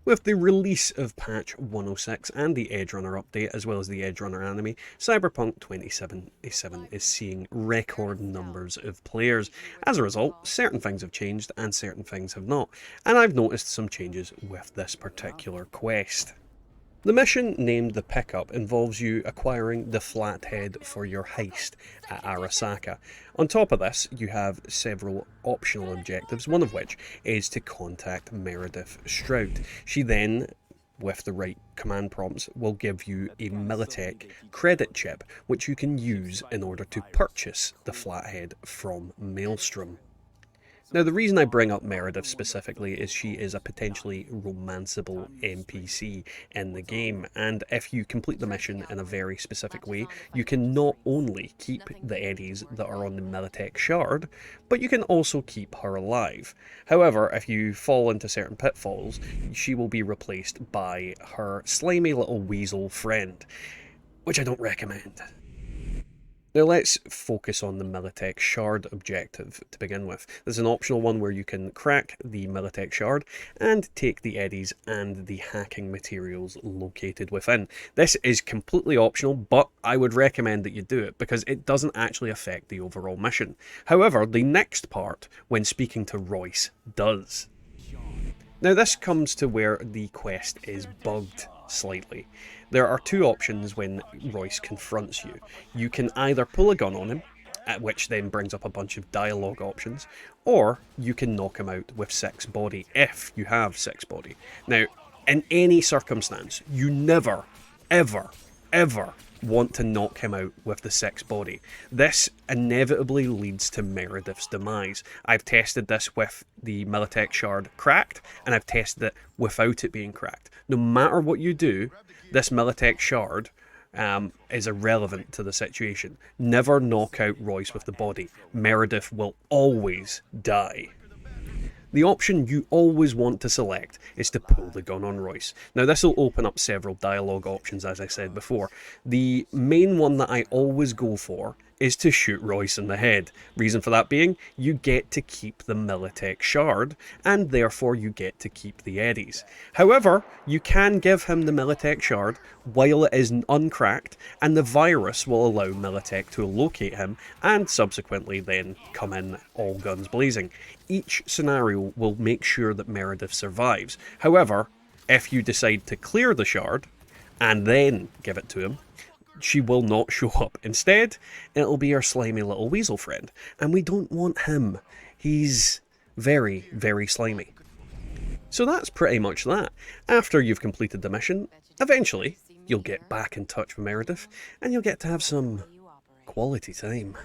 With the release of patch 106 and the Edgerunner update, as well as the Edgerunner anime, Cyberpunk 2077 is seeing record numbers of players. As a result, certain things have changed and certain things have not, and I've noticed some changes with this particular quest. The mission, named the Pickup, involves you acquiring the Flathead for your heist at Arasaka. On top of this, you have several optional objectives, one of which is to contact Meredith Stout. She then, with the right command prompts, will give you a Militech credit chip, which you can use in order to purchase the Flathead from Maelstrom. Now, the reason I bring up Meredith specifically is she is a potentially romanceable NPC in the game, and if you complete the mission in a very specific way, you can not only keep the eddies that are on the Militech Shard, but you can also keep her alive. However, if you fall into certain pitfalls, she will be replaced by her slimy little weasel friend, which I don't recommend. Now let's focus on the Militech Shard objective to begin with. There's an optional one where you can crack the Militech Shard and take the eddies and the hacking materials located within. This is completely optional, but I would recommend that you do it because it doesn't actually affect the overall mission. However, the next part, when speaking to Royce, does. Now this comes to where the quest is bugged slightly. There are two options when Royce confronts you. You can either pull a gun on him, which then brings up a bunch of dialogue options, or you can knock him out with 6 body, if you have 6 body. Now, in any circumstance, you never, ever, ever want to knock him out with the 6 body. This inevitably leads to Meredith's demise. I've tested this with the Militech Shard cracked, and I've tested it without it being cracked. No matter what you do, this Militech Shard is irrelevant to the situation. Never knock out Royce with the body. Meredith will always die. The option you always want to select is to pull the gun on Royce. Now this will open up several dialogue options, as I said before. The main one that I always go for is to shoot Royce in the head. Reason for that being, you get to keep the Militech Shard, and therefore you get to keep the eddies. However, you can give him the Militech Shard while it is uncracked, and the virus will allow Militech to locate him, and subsequently then come in all guns blazing. Each scenario will make sure that Meredith survives. However, if you decide to clear the shard, and then give it to him, she will not show up. Instead, it'll be our slimy little weasel friend, and we don't want him. He's very, very slimy. So that's pretty much that. After you've completed the mission, eventually you'll get back in touch with Meredith, and you'll get to have some quality time.